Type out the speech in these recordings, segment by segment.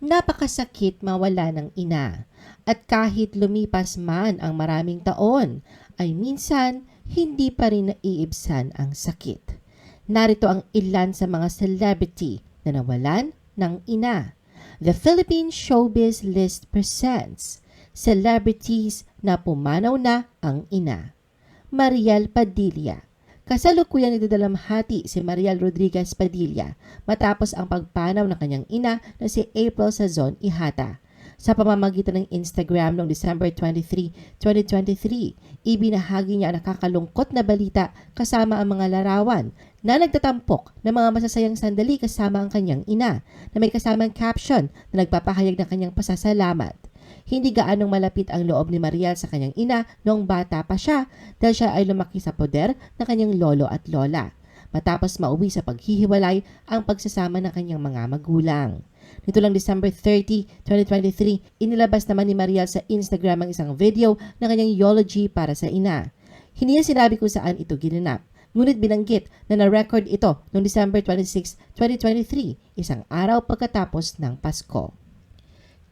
Napakasakit mawala ng ina at kahit lumipas man ang maraming taon ay minsan hindi pa rin naiibsan ang sakit. Narito ang ilan sa mga celebrity na nawalan ng ina. The Philippine Showbiz List presents Celebrities na pumanaw na ang ina. Mariel Padilla. Kasalukuyan nagdadalamhati si Mariel Rodriguez Padilla matapos ang pagpanaw ng kanyang ina na si April Sazon Ihata. Sa pamamagitan ng Instagram noong December 23, 2023, ibinahagi niya ang nakakalungkot na balita kasama ang mga larawan na nagtatampok ng mga masasayang sandali kasama ang kanyang ina na may kasamang caption na nagpapahayag ng kanyang pasasalamat. Hindi gaanong malapit ang loob ni Mariel sa kanyang ina noong bata pa siya dahil siya ay lumaki sa poder ng kanyang lolo at lola. Matapos mauwi sa paghihiwalay ang pagsasama ng kanyang mga magulang. Nito lang December 30, 2023, inilabas naman ni Mariel sa Instagram ang isang video ng kanyang eulogy para sa ina. Hindi niya sinabi kung saan ito ginanap. Ngunit binanggit na na-record ito noong December 26, 2023, isang araw pagkatapos ng Pasko.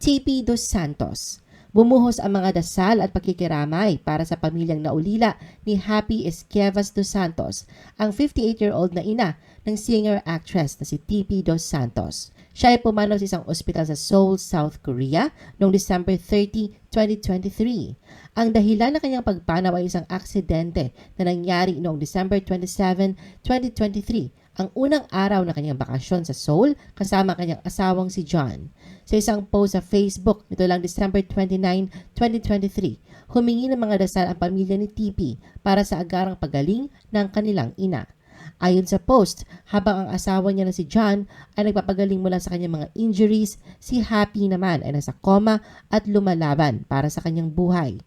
TP Dos Santos. Bumuhos ang mga dasal at pakikiramay para sa pamilyang naulila ni Happy Esquiavas Dos Santos, ang 58-year-old na ina ng singer-actress na si TP Dos Santos. Siya ay pumanaw sa isang ospital sa Seoul, South Korea noong December 30, 2023. Ang dahilan ng kanyang pagpanaw ay isang aksidente na nangyari noong December 27, 2023, ang unang araw na kanyang bakasyon sa Seoul kasama kanyang asawang si John. Sa isang post sa Facebook nito lang December 29, 2023, humingi ng mga dasal ang pamilya ni TP para sa agarang pagaling ng kanilang ina. Ayon sa post, habang ang asawa niya na si John ay nagpapagaling mula sa kanyang mga injuries, si Happy naman ay nasa coma at lumalaban para sa kanyang buhay.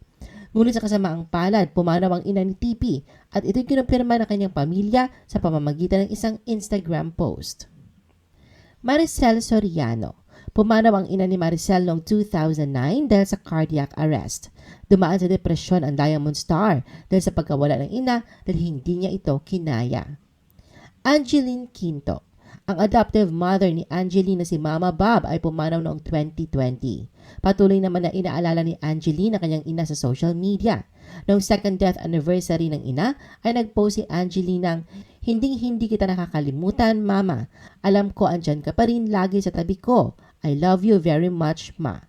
Ngunit sa kasamaang palad, pumanaw ang ina ni TP at ito'y kinumpirma ng kanyang pamilya sa pamamagitan ng isang Instagram post. Maricel Soriano. Pumanaw ang ina ni Maricel noong 2009 dahil sa cardiac arrest. Dumaan sa depresyon ang Diamond Star dahil sa pagkawala ng ina dahil hindi niya ito kinaya. Angeline Quinto. Ang adoptive mother ni Angeline na si Mama Bob ay pumanaw noong 2020. Patuloy naman na inaalala ni Angeline ang kanyang ina sa social media. Noong second death anniversary ng ina ay nagpost si Angeline ng "Hinding-hindi kita nakakalimutan, Mama. Alam ko andyan ka pa rin lagi sa tabi ko. I love you very much, Ma."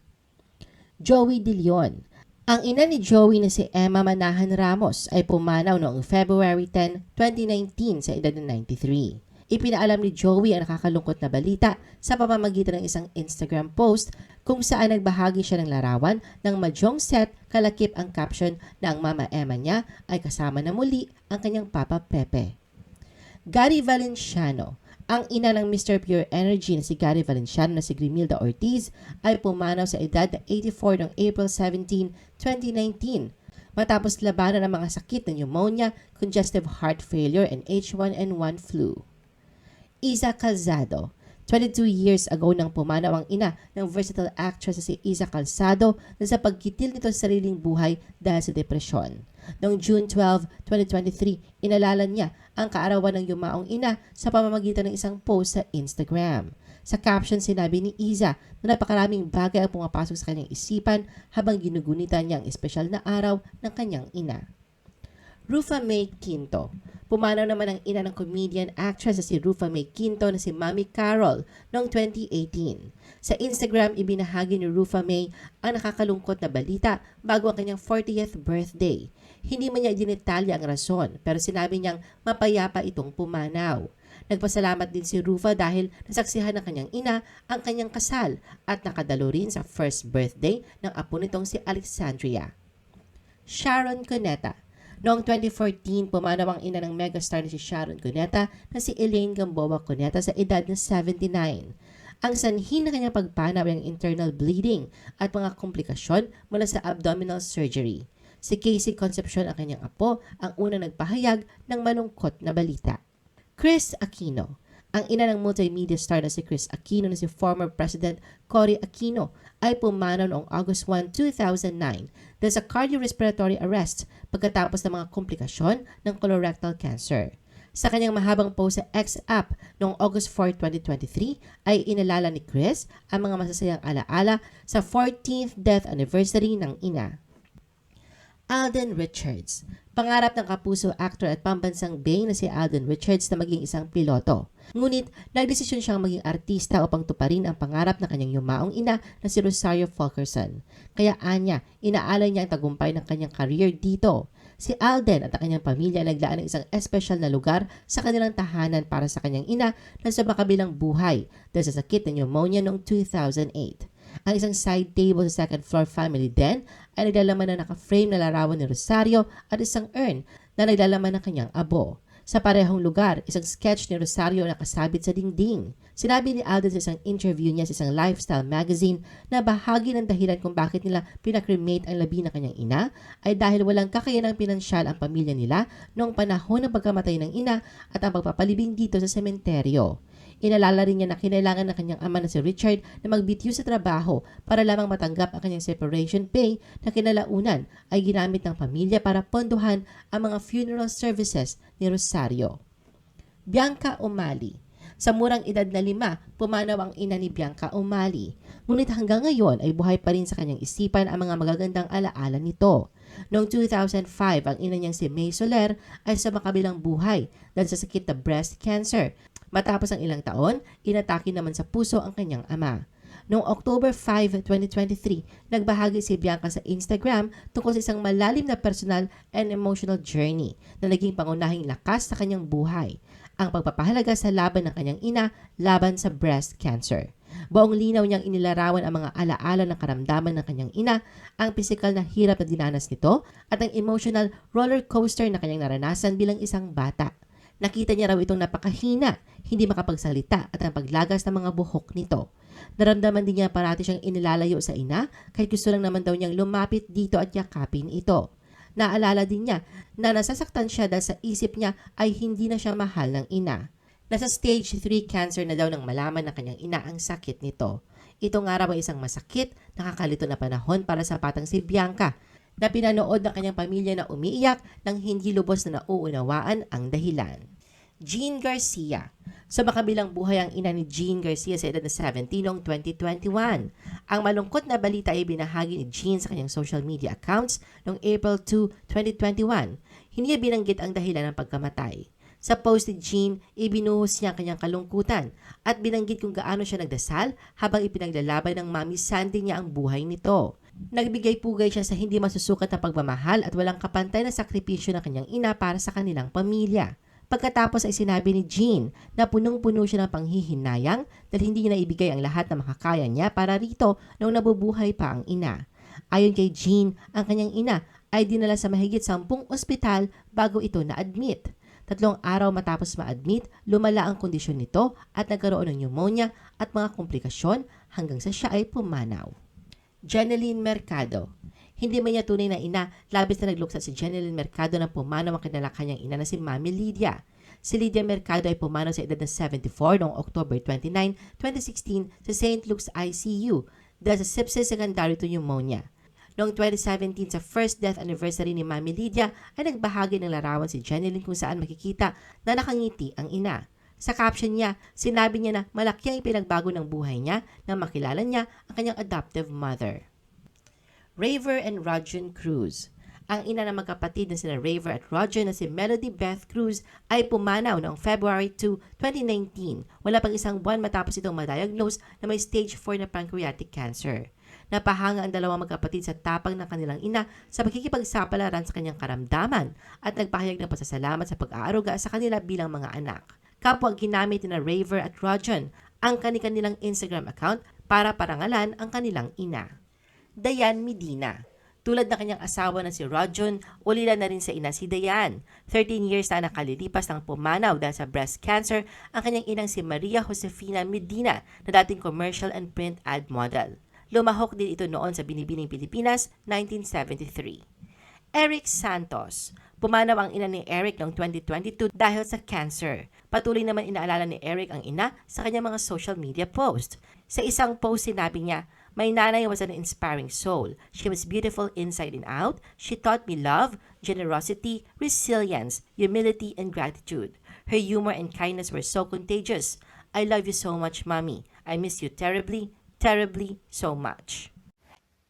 Joey De Leon. Ang ina ni Joey na si Emma Manahan Ramos ay pumanaw noong February 10, 2019 sa edad ng 93. Ipinaalam ni Joey ang nakakalungkot na balita sa pamamagitan ng isang Instagram post kung saan nagbahagi siya ng larawan ng madyong set kalakip ang caption na ang Mama Emma niya ay kasama na muli ang kanyang Papa Pepe. Gary Valenciano. Ang ina ng Mr. Pure Energy na si Gary Valenciano na si Grimilda Ortiz ay pumanaw sa edad na 84 noong April 17, 2019 matapos labanan ng mga sakit ng pneumonia, congestive heart failure, and H1N1 flu. Isa Calzado. 22 years ago nang pumanaw ang ina ng versatile actress na si Isa Calzado na sa pagkitil nito sa sariling buhay dahil sa depresyon. Noong June 12, 2023, inalala niya ang kaarawan ng yumaong ina sa pamamagitan ng isang post sa Instagram. Sa caption, sinabi ni Isa na napakaraming bagay ang pumapasok sa kanyang isipan habang ginugunitan niya ang espesyal na araw ng kanyang ina. Rufa May Quinto. Pumanaw naman ang ina ng comedian actress na si Rufa May Quinto na si Mami Carol noong 2018. Sa Instagram, ibinahagi ni Rufa May ang nakakalungkot na balita bago ang kanyang 40th birthday. Hindi man niya dinetalya ang rason pero sinabi niyang mapayapa itong pumanaw. Nagpasalamat din si Rufa dahil nasaksihan ng kanyang ina ang kanyang kasal at nakadalo rin sa first birthday ng apo nitong si Alexandria. Sharon Cuneta. Noong 2014, pumanaw ang ina ng megastar na si Sharon Cuneta na si Elaine Gamboa Cuneta sa edad na 79. Ang sanhi ng kanyang pagpanaw ay ang internal bleeding at mga komplikasyon mula sa abdominal surgery. Si Casey Concepcion ang kanyang apo ang unang nagpahayag ng malungkot na balita. Chris Aquino. Ang ina ng multimedia star na si Chris Aquino na si former President Cory Aquino ay pumanaw noong August 1, 2009 dahil sa cardiorespiratory arrest pagkatapos ng mga komplikasyon ng colorectal cancer. Sa kanyang mahabang post sa X app noong August 4, 2023 ay inalala ni Chris ang mga masasayang alaala sa 14th death anniversary ng ina. Alden Richards. Pangarap ng kapuso actor at pambansang Bane na si Alden Richards na maging isang piloto. Ngunit nagdesisyon siyang maging artista upang tuparin ang pangarap ng kanyang yumaong ina na si Rosario Fulkerson. Kaya anya, inaalay niya ang tagumpay ng kanyang career dito. Si Alden at ang kanyang pamilya naglaan ng isang espesyal na lugar sa kanilang tahanan para sa kanyang ina na sa makabilang buhay dahil sa sakit ng pneumonia noong 2008. Ang isang side table sa second floor family den ay naglalaman ng naka-frame na larawan ni Rosario at isang urn na naglalaman ng kanyang abo. Sa parehong lugar, isang sketch ni Rosario na nakasabit sa dingding. Sinabi ni Alden sa isang interview niya sa isang lifestyle magazine na bahagi ng dahilan kung bakit nila pinakremate ang labi ng kanyang ina ay dahil walang kakayanang pinansyal ang pamilya nila noong panahon ng pagkamatay ng ina at ang pagpapalibing dito sa sementeryo. Inalala rin niya na kinailangan ng kanyang ama na si Richard na magbitiw sa trabaho para lamang matanggap ang kanyang separation pay na kinalaunan ay ginamit ng pamilya para pondohan ang mga funeral services ni Rosario. Bianca Umali. Sa murang edad na 5, pumanaw ang ina ni Bianca Umali. Ngunit hanggang ngayon ay buhay pa rin sa kanyang isipan ang mga magagandang alaala nito. Noong 2005, ang ina niyang si May Soler ay sa makabilang buhay dahil sa sakit na breast cancer. Matapos ang ilang taon, inatake naman sa puso ang kanyang ama. Noong October 5, 2023, nagbahagi si Bianca sa Instagram tungkol sa isang malalim na personal and emotional journey na naging pangunahing lakas sa kanyang buhay, ang pagpapahalaga sa laban ng kanyang ina laban sa breast cancer. Buong linaw niyang inilarawan ang mga alaala ng karamdaman ng kanyang ina, ang pisikal na hirap na dinanas nito at ang emotional roller coaster na kanyang naranasan bilang isang bata. Nakita niya raw itong napakahina, hindi makapagsalita at ang paglagas ng mga buhok nito. Naramdaman din niya parati siyang inilalayo sa ina kahit gusto lang naman daw niyang lumapit dito at yakapin ito. Naalala din niya na nasasaktan siya dahil sa isip niya ay hindi na siya mahal ng ina. Nasa stage 3 cancer na daw nang malaman ng kanyang ina ang sakit nito. Ito nga raw ay isang masakit, nakakalito na panahon para sa batang si Bianca na pinanood ng kanyang pamilya na umiiyak nang hindi lubos na nauunawaan ang dahilan. Jean Garcia. Sa makabilang buhay ang ina ni Jean Garcia sa edad na 70 noong 2021. Ang malungkot na balita ay binahagi ni Jean sa kanyang social media accounts noong April 2, 2021. Hindi niya binanggit ang dahilan ng pagkamatay. Sa post ni Jean, ibinuhos niya ang kanyang kalungkutan at binanggit kung gaano siya nagdasal habang ipinaglalaban ng Mami Sandy niya ang buhay nito. Nagbigay-pugay siya sa hindi masusukat na pagmamahal at walang kapantay na sakripisyo ng kanyang ina para sa kanilang pamilya. Pagkatapos ay sinabi ni Jean na punong-puno siya ng panghihinayang dahil hindi niya naibigay ang lahat na makakaya niya para rito noong nabubuhay pa ang ina. Ayon kay Jean, ang kanyang ina ay dinala sa mahigit 10 ospital bago ito na-admit. 3 araw matapos ma-admit, lumala ang kondisyon nito at nagkaroon ng pneumonia at mga komplikasyon hanggang sa siya ay pumanaw. Jeneline Mercado. Hindi man niya tunay na ina, labis na nagluksa si Jeneline Mercado na pumanaw ang kanyang ina na si Mami Lydia. Si Lydia Mercado ay pumanaw sa edad na 74 noong October 29, 2016 sa St. Luke's ICU dahil sa sepsis secondary to pneumonia. Noong 2017 sa first death anniversary ni Mami Lydia ay nagbahagi ng larawan si Jeneline kung saan makikita na nakangiti ang ina. Sa caption niya, sinabi niya na malaki ang ipinagbago ng buhay niya nang makilala niya ang kanyang adoptive mother. Raver and Roger Cruz. Ang ina ng magkapatid na sina Raver at Roger na si Melody Beth Cruz ay pumanaw noong February 2, 2019. Wala pang isang buwan matapos itong ma-diagnose na may stage 4 na pancreatic cancer. Napahanga ang dalawang magkapatid sa tapang ng kanilang ina sa pakikipagsapalaran sa kanyang karamdaman at nagpahayag ng pasasalamat sa pag-aaruga sa kanila bilang mga anak. Kapwa ginamit ni Raver at Roger ang kanilang Instagram account para parangalan ang kanilang ina. Dayan Medina. Tulad ng kanyang asawa na si Roger, ulila na rin sa ina si Dayan. 13 years na nakalilipas ng pumanaw dahil sa breast cancer ang kanyang inang si Maria Josefina Medina na dating commercial and print ad model. Lumahok din ito noon sa Binibining Pilipinas, 1973. Eric Santos. Pumanaw ang ina ni Eric noong 2022 dahil sa cancer. Patuloy naman inaalala ni Eric ang ina sa kanyang mga social media post. Sa isang post sinabi niya, "My nanay was an inspiring soul. She was beautiful inside and out. She taught me love, generosity, resilience, humility, and gratitude. Her humor and kindness were so contagious. I love you so much, Mommy. I miss you terribly, terribly so much.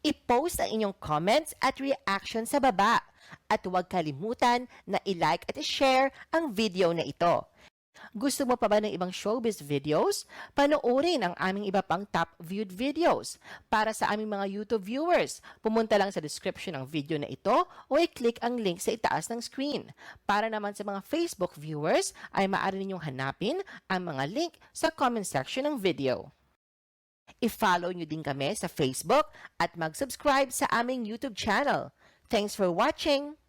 I-post ang inyong comments at reaction sa baba. At huwag kalimutan na i-like at i-share ang video na ito. Gusto mo pa ba ng ibang showbiz videos? Panoorin ang aming iba pang top viewed videos. Para sa aming mga YouTube viewers, pumunta lang sa description ng video na ito o i-click ang link sa itaas ng screen. Para naman sa mga Facebook viewers, ay maaari ninyong hanapin ang mga link sa comment section ng video. I-follow nyo din kami sa Facebook at mag-subscribe sa aming YouTube channel. Thanks for watching!